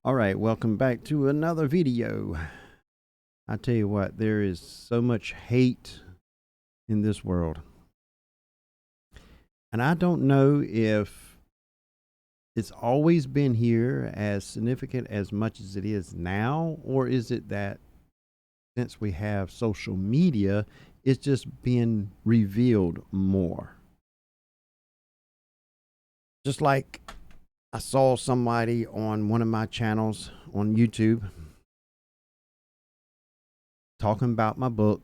All right, welcome back to another video. I tell you what, there is so much hate in this world. And I don't know if it's always been here as significant as much as it is now, or is it that since we have social media, it's just being revealed more. Just like I saw somebody on one of my channels on YouTube talking about my book,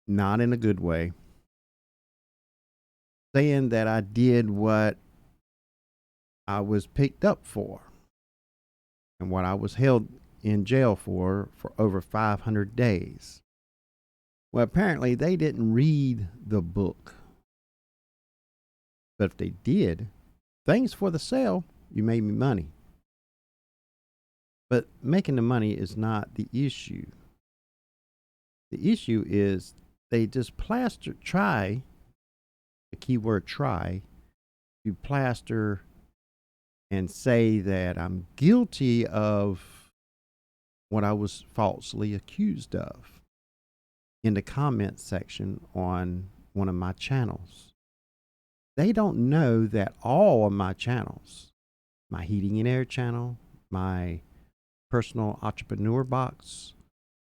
not in a good way, saying that I did what I was picked up for and what I was held in jail for over 500 days. Well, apparently they didn't read the book. But if they did, thanks for the sale. You made me money. But making the money is not the issue. The issue is they just try, the keyword try, to plaster and say that I'm guilty of what I was falsely accused of in the comment section on one of my channels. They don't know that all of my channels, my heating and air channel, my personal entrepreneur box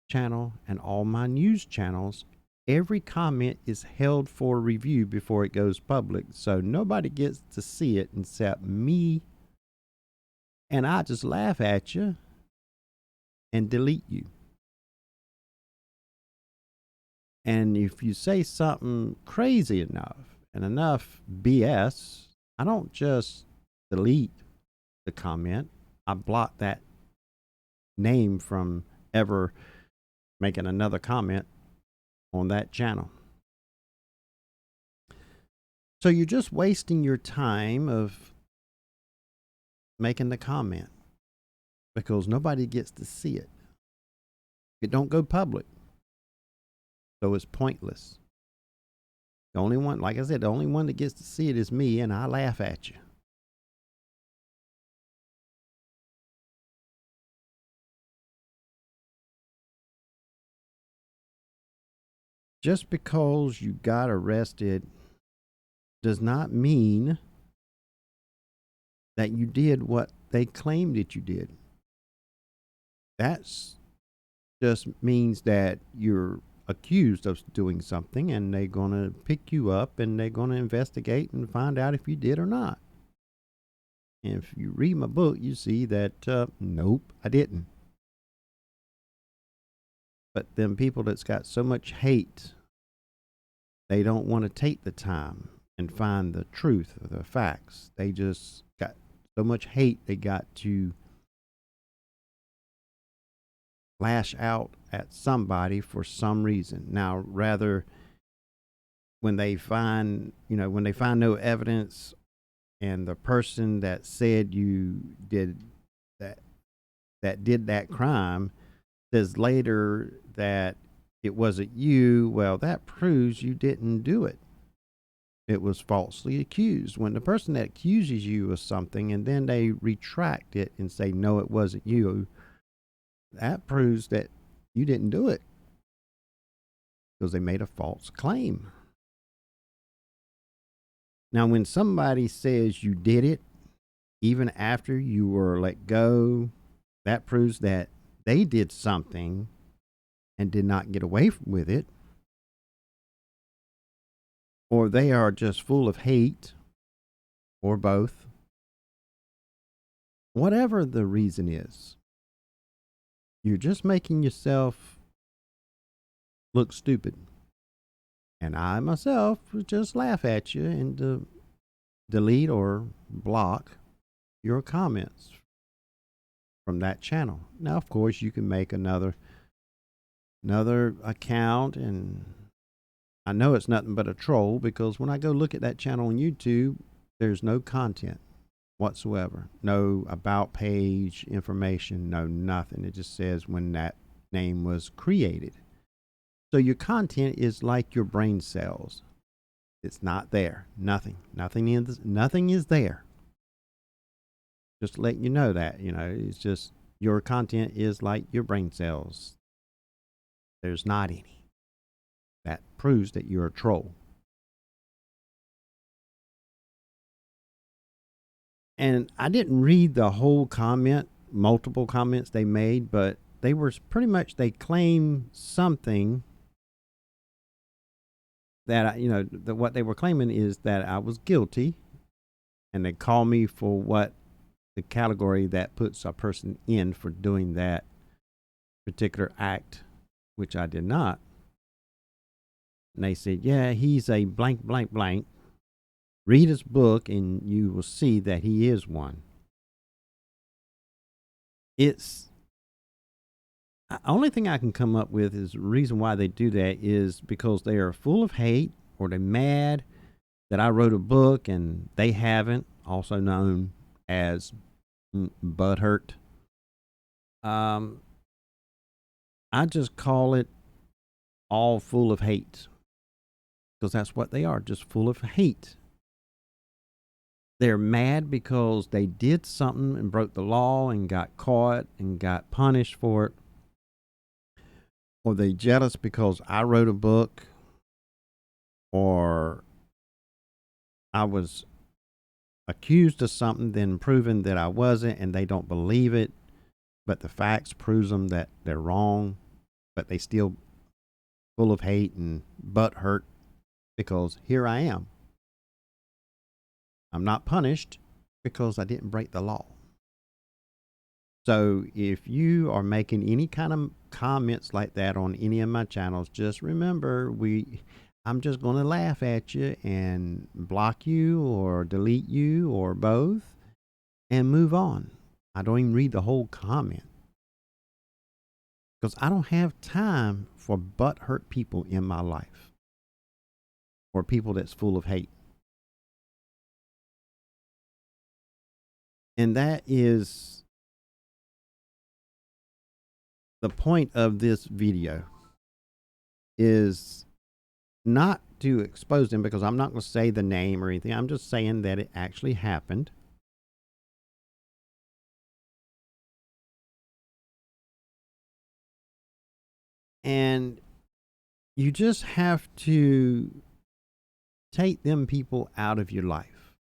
channel, and all my news channels, every comment is held for review before it goes public. So nobody gets to see it except me. And I just laugh at you and delete you. And if you say something crazy enough and enough BS, I don't just delete the comment. I block that name from ever making another comment on that channel. So you're just wasting your time of making the comment because nobody gets to see it. It don't go public. So it's pointless. The only one, like I said, the only one that gets to see it is me, and I laugh at you. Just because you got arrested does not mean that you did what they claimed that you did. That's just means that you're accused of doing something, and they're going to pick you up and they're going to investigate and find out if you did or not. And if you read my book, you see that nope, I didn't. But them people that's got so much hate, they don't want to take the time and find the truth or the facts. They just got so much hate they got to lash out at somebody for some reason. Now, rather when they find, when they find no evidence and the person that said you did that crime says later that it wasn't you, well, that proves you didn't do it. It was falsely accused. When the person that accuses you of something and then they retract it and say, no, it wasn't you, that proves that you didn't do it because they made a false claim. Now, when somebody says you did it, even after you were let go, that proves that they did something and did not get away with it, or they are just full of hate, or both. Whatever the reason is, you're just making yourself look stupid. And I myself would just laugh at you and delete or block your comments from that channel. Now, of course, you can make another account, and I know it's nothing but a troll because when I go look at that channel on YouTube, there's no content whatsoever. No about page information, no nothing. It just says when that name was created. So your content is like your brain cells. It's not there. Nothing is there. Just letting you know that, it's just your content is like your brain cells. There's not any. That proves that you're a troll. And I didn't read the whole comment, multiple comments they made, but they were pretty much, they claim something that, what they were claiming is that I was guilty, and they call me for what the category that puts a person in for doing that particular act, which I did not. And they said, yeah, he's a blank, blank, blank. Read his book and you will see that he is one. It's the only thing I can come up with is the reason why they do that is because they are full of hate, or they're mad that I wrote a book and they haven't, also known as butthurt. I just call it all full of hate, because that's what they are, just full of hate. They're mad because they did something and broke the law and got caught and got punished for it. Or they jealous because I wrote a book, or I was accused of something, then proven that I wasn't, and they don't believe it, but the facts proves them that they're wrong, but they still full of hate and butt hurt because here I am. I'm not punished because I didn't break the law. So if you are making any kind of comments like that on any of my channels, just remember I'm just going to laugh at you and block you or delete you or both and move on. I don't even read the whole comment, because I don't have time for butthurt people in my life, or people that's full of hate. And that is the point of this video, is not to expose them, because I'm not going to say the name or anything. I'm just saying that it actually happened. And you just have to take them people out of your life.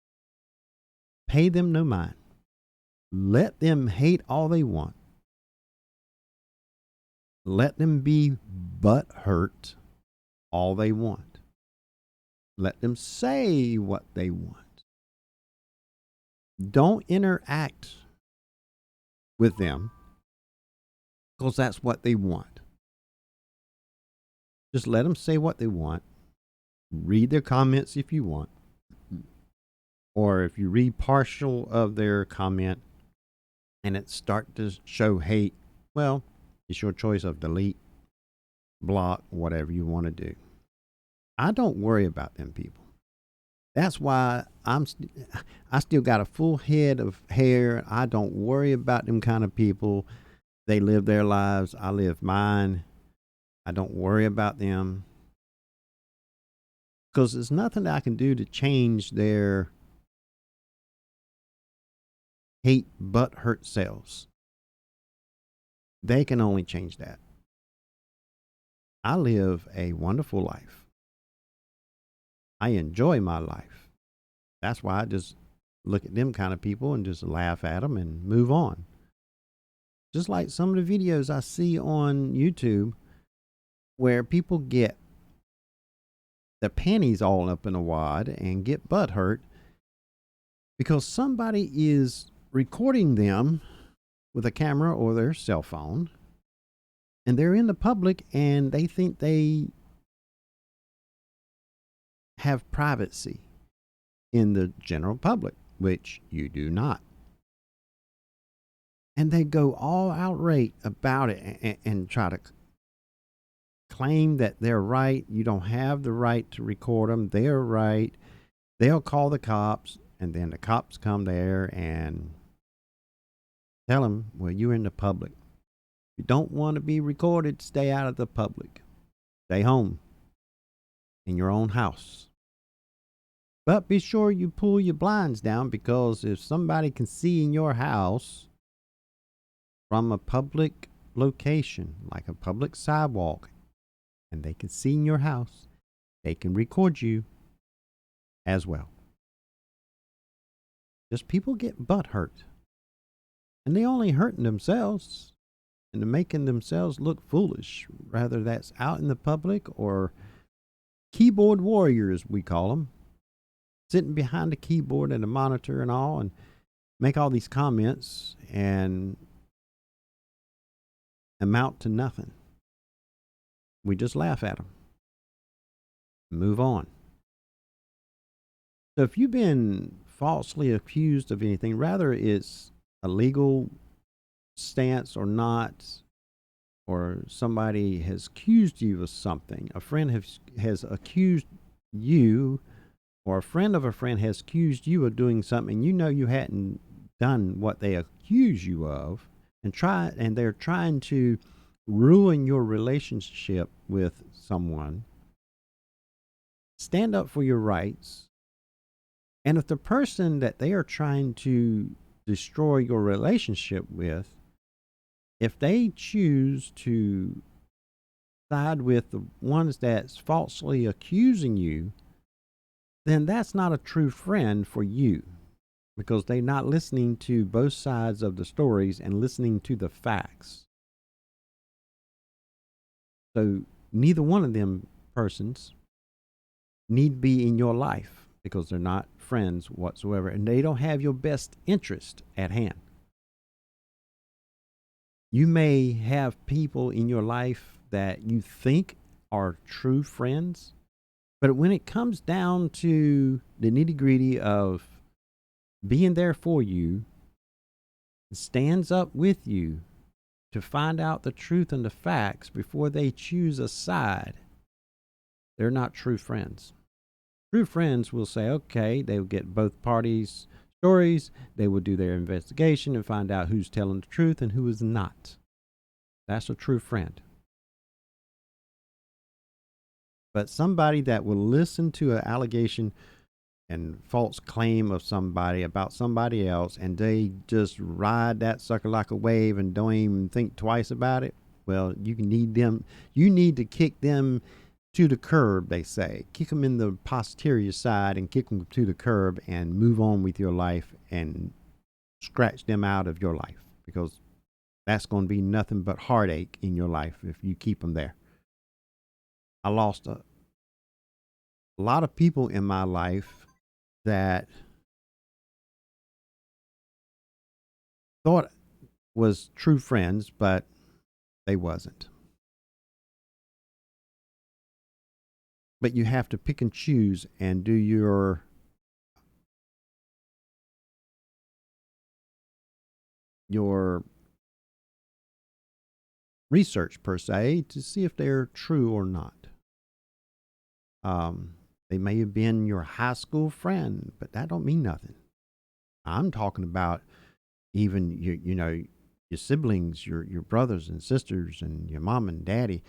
Pay them no mind. Let them hate all they want. Let them be butthurt all they want. Let them say what they want. Don't interact with them, because that's what they want. Just let them say what they want. Read their comments if you want. Or if you read partial of their comment and it start to show hate, well, it's your choice of delete, block, whatever you want to do. I don't worry about them people. That's why I still got a full head of hair. I don't worry about them kind of people. They live their lives. I live mine. I don't worry about them, because there's nothing that I can do to change their hate butt hurt selves. They can only change that. I live a wonderful life. I enjoy my life. That's why I just look at them kind of people and just laugh at them and move on. Just like some of the videos I see on YouTube where people get their panties all up in a wad and get butt hurt because somebody is recording them with a camera or their cell phone, and they're in the public and they think they have privacy in the general public, which you do not. And they go all outraged about it and try to claim that they're right. You don't have the right to record them. They're right. They'll call the cops, and then the cops come there and tell them, well, you're in the public. If you don't want to be recorded, stay out of the public. Stay home in your own house. But be sure you pull your blinds down, because if somebody can see in your house from a public location, like a public sidewalk, and they can see in your house, they can record you as well. Just people get butt hurt. And they only hurting themselves and they're making themselves look foolish, rather that's out in the public, or keyboard warriors, we call them, sitting behind a keyboard and a monitor and all, and make all these comments and amount to nothing. We just laugh at them. Move on. So if you've been falsely accused of anything, rather it's a legal stance or not, or somebody has accused you of something, a friend has accused you, or a friend of a friend has accused you of doing something, you know you hadn't done what they accuse you of, and they're trying to ruin your relationship with someone. Stand up for your rights. And if the person that they are trying to destroy your relationship with, if they choose to side with the ones that's falsely accusing you, then that's not a true friend for you, because they're not listening to both sides of the stories and listening to the facts. So neither one of them persons need be in your life, because they're not friends whatsoever, and they don't have your best interest at hand. You may have people in your life that you think are true friends, but when it comes down to the nitty gritty of being there for you, stands up with you to find out the truth and the facts before they choose a side, they're not true friends. True friends will say, okay, they will get both parties' stories, they will do their investigation and find out who's telling the truth and who is not. That's a true friend. But somebody that will listen to an allegation and false claim of somebody about somebody else, and they just ride that sucker like a wave and don't even think twice about it, well, you need to kick them to the curb, they say. Kick them in the posterior side and kick them to the curb and move on with your life and scratch them out of your life, because that's going to be nothing but heartache in your life if you keep them there. I lost a lot of people in my life that thought was true friends, but they wasn't. But you have to pick and choose and do your research, per se, to see if they're true or not. They may have been your high school friend, but that don't mean nothing. I'm talking about even your siblings, your brothers and sisters, and your mom and daddy.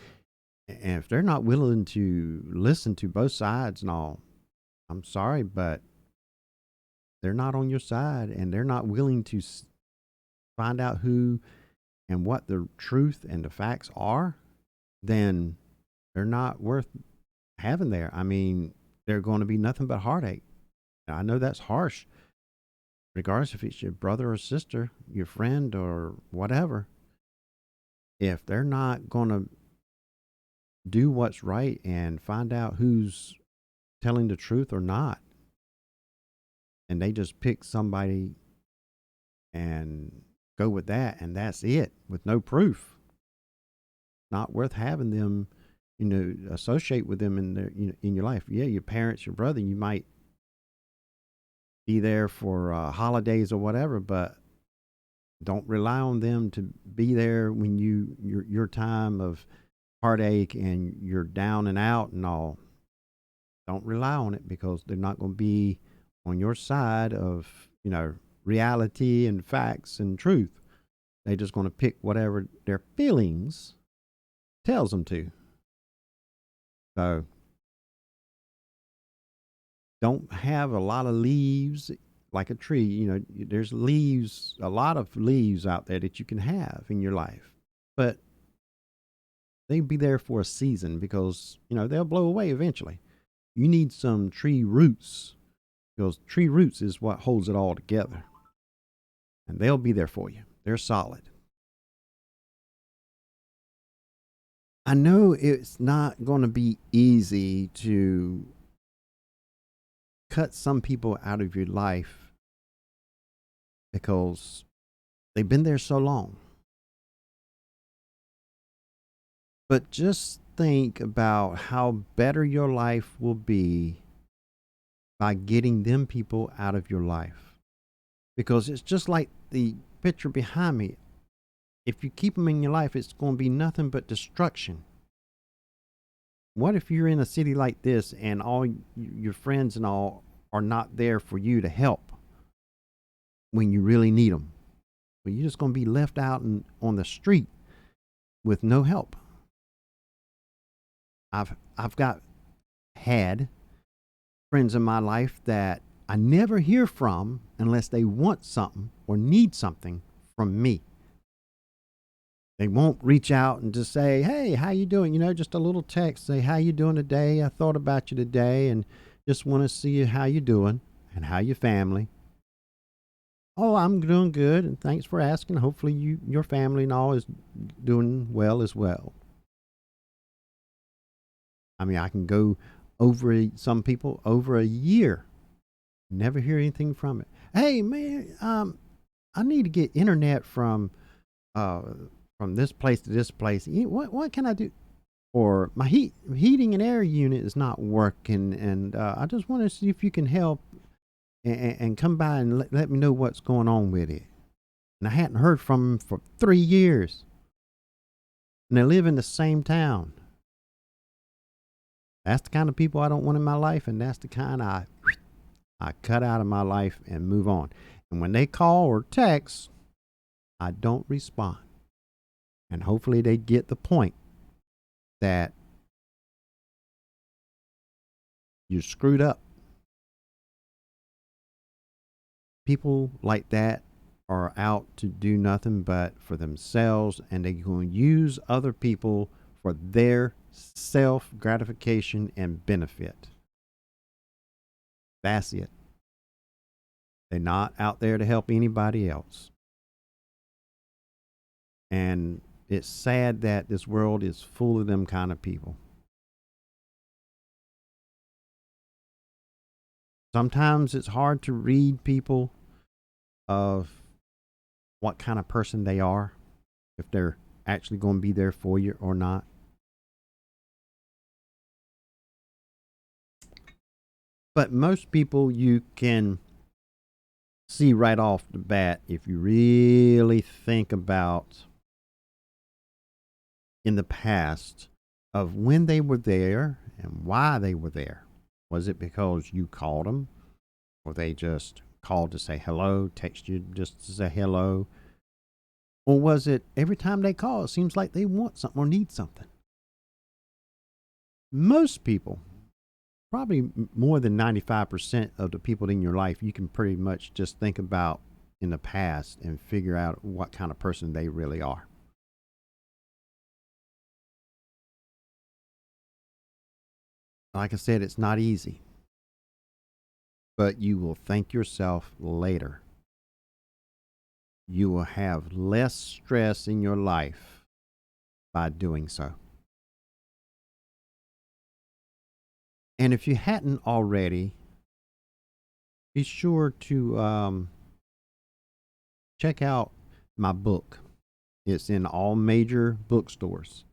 And if they're not willing to listen to both sides and all, I'm sorry, but they're not on your side, and they're not willing to find out who and what the truth and the facts are, then they're not worth having there. I mean, they're going to be nothing but heartache. I know that's harsh, regardless if it's your brother or sister, your friend or whatever. If they're not going to do what's right and find out who's telling the truth or not, and they just pick somebody and go with that, and that's it, with no proof, not worth having them, associate with them in in your life. Yeah, your parents, your brother, you might be there for holidays or whatever, but don't rely on them to be there when your time of heartache and you're down and out and all. Don't rely on it, because they're not going to be on your side of reality and facts and truth. They're just going to pick whatever their feelings tells them to. So don't have a lot of leaves like a tree. There's leaves, a lot of leaves out there that you can have in your life, but they be there for a season because, they'll blow away eventually. You need some tree roots because tree roots is what holds it all together, and they'll be there for you. They're solid. I know it's not going to be easy to cut some people out of your life because they've been there so long. But just think about how better your life will be by getting them people out of your life. Because it's just like the picture behind me. If you keep them in your life, it's going to be nothing but destruction. What if you're in a city like this and all your friends and all are not there for you to help when you really need them? Well, you're just going to be left out on the street with no help. I've had friends in my life that I never hear from unless they want something or need something from me. They won't reach out and just say, "Hey, how you doing?" Just a little text, say, "How you doing today? I thought about you today and just want to see how you doing and how your family." "Oh, I'm doing good, and thanks for asking. Hopefully your family and all is doing well as well." I mean, I can go some people over a year, never hear anything from it. "Hey, man, I need to get internet uh, from this place to this place. What can I do?" Or my heating and air unit is not working, and I just want to see if you can help and come by and let me know what's going on with it. And I hadn't heard from them for 3 years, and they live in the same town. That's the kind of people I don't want in my life, and that's the kind I cut out of my life and move on. And when they call or text, I don't respond. And hopefully they get the point that you're screwed up. People like that are out to do nothing but for themselves, and they're going to use other people for their self gratification and benefit. That's it. They're not out there to help anybody else. And it's sad that this world is full of them kind of people. Sometimes it's hard to read people of what kind of person they are, if they're actually going to be there for you or not. But most people you can see right off the bat if you really think about in the past of when they were there and why they were there. Was it because you called them, or they just called to say hello, text you just to say hello? Or was it every time they call, it seems like they want something or need something? Most people, probably more than 95% of the people in your life, you can pretty much just think about in the past and figure out what kind of person they really are. Like I said, it's not easy, but you will thank yourself later. You will have less stress in your life by doing so. And if you hadn't already, be sure to check out my book. It's in all major bookstores.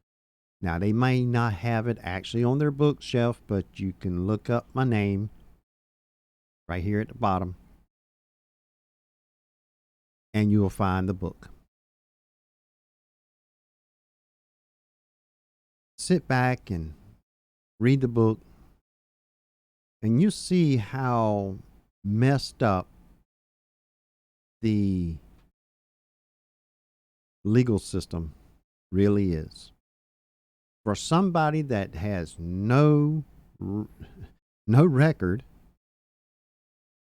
Now, they may not have it actually on their bookshelf, but you can look up my name right here at the bottom and you will find the book. Sit back and read the book, and you see how messed up the legal system really is. For somebody that has no record,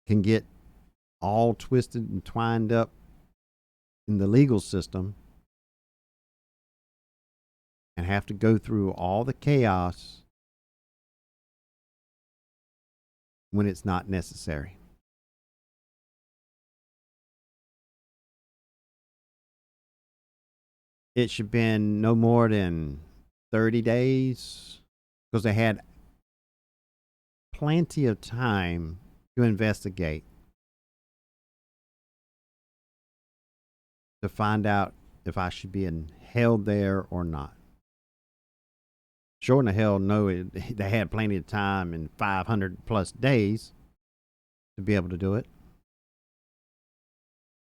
can get all twisted and twined up in the legal system and have to go through all the chaos when it's not necessary. It should have been no more than 30 days because they had plenty of time to investigate, to find out if I should be held there or not. Sure in the hell no, they had plenty of time in 500 plus days to be able to do it.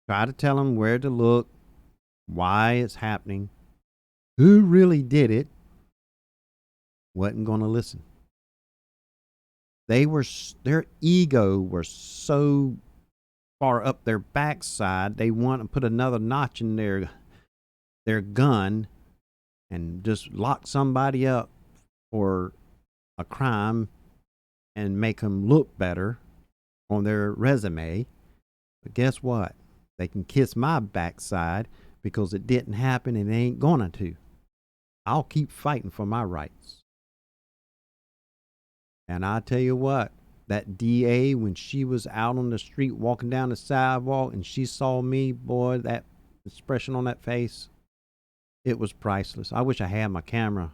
Try to tell them where to look, why it's happening, who really did it. Wasn't going to listen. Their ego were so far up their backside, they want to put another notch in their gun and just lock somebody up for a crime and make them look better on their resume. But guess what? They can kiss my backside because it didn't happen and it ain't gonna to. I'll keep fighting for my rights. And I tell you what, that DA, when she was out on the street walking down the sidewalk and she saw me, boy, that expression on that face, it was priceless. I wish I had my camera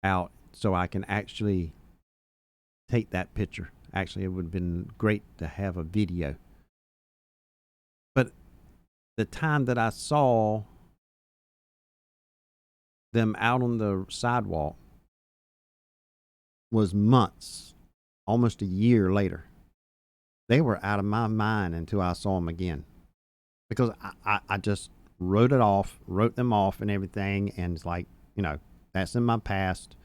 out so I can actually take that picture. Actually, it would have been great to have a video. But the time that I saw them out on the sidewalk was months, almost a year later. They were out of my mind until I saw them again. Because I just wrote them off and everything. And it's like, that's in my past.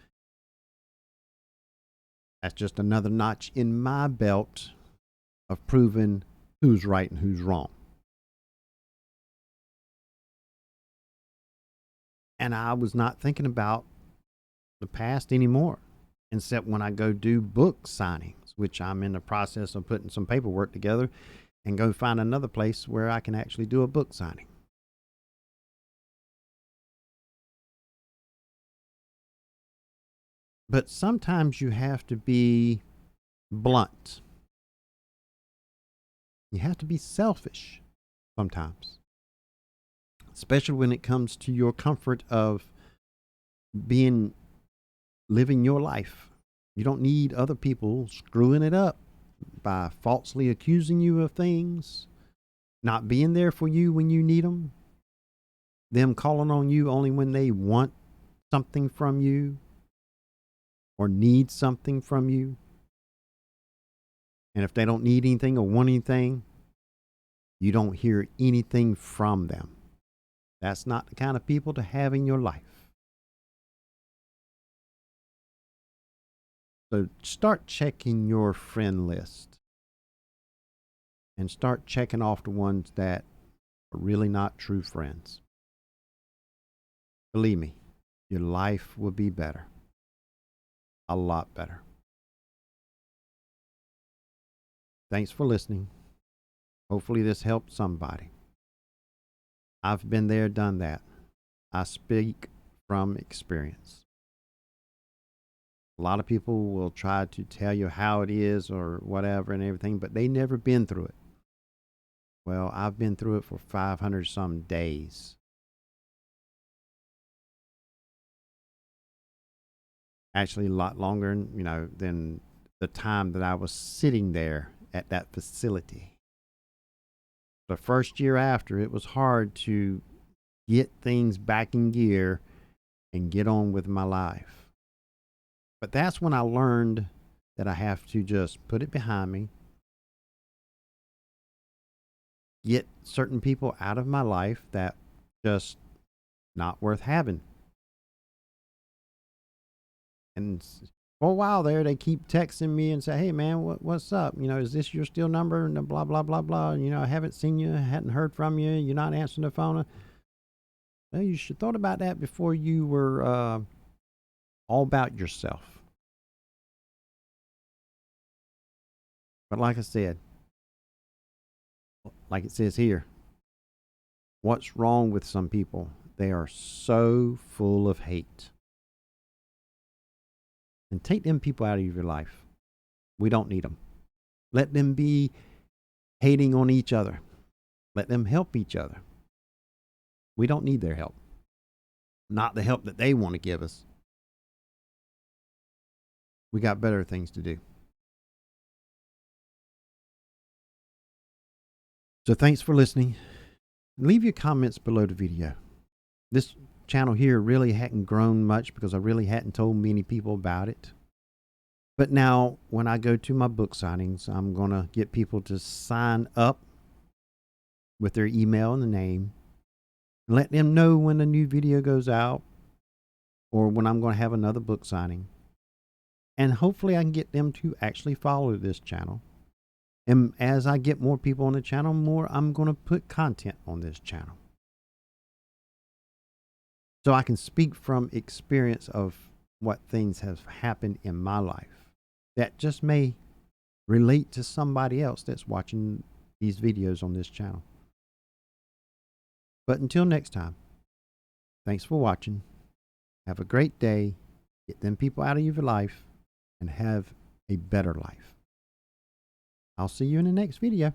That's just another notch in my belt of proving who's right and who's wrong. And I was not thinking about the past anymore, except when I go do book signings, which I'm in the process of putting some paperwork together and go find another place where I can actually do a book signing. But sometimes you have to be blunt. You have to be selfish sometimes, especially when it comes to your comfort of living your life. You don't need other people screwing it up by falsely accusing you of things, not being there for you when you need them calling on you only when they want something from you or need something from you. And if they don't need anything or want anything, you don't hear anything from them. That's not the kind of people to have in your life. So start checking your friend list and start checking off the ones that are really not true friends. Believe me, your life will be better. A lot better. Thanks for listening. Hopefully this helped somebody. I've been there, done that. I speak from experience. A lot of people will try to tell you how it is or whatever and everything, but they never been through it. Well, I've been through it for 500 some days. Actually, a lot longer, than the time that I was sitting there at that facility. The first year after, it was hard to get things back in gear and get on with my life. But that's when I learned that I have to just put it behind me, get certain people out of my life that just not worth having. And for a while there, they keep texting me and say, "Hey man, what's up? Is this your still number?" And blah blah blah blah. I haven't seen you, hadn't heard from you. You're not answering the phone. Well, you should thought about that before you were all about yourself. But like I said, like it says here, what's wrong with some people? They are so full of hate. And take them people out of your life. We don't need them. Let them be hating on each other. Let them help each other. We don't need their help. Not the help that they want to give us. We got better things to do. So thanks for listening. Leave your comments below the video. This channel here really hadn't grown much because I really hadn't told many people about it. But now when I go to my book signings, I'm going to get people to sign up with their email and the name. And let them know when a new video goes out or when I'm going to have another book signing. And hopefully I can get them to actually follow this channel. And as I get more people on the channel, more I'm going to put content on this channel. So I can speak from experience of what things have happened in my life that just may relate to somebody else that's watching these videos on this channel. But until next time, thanks for watching. Have a great day. Get them people out of your life and have a better life. I'll see you in the next video.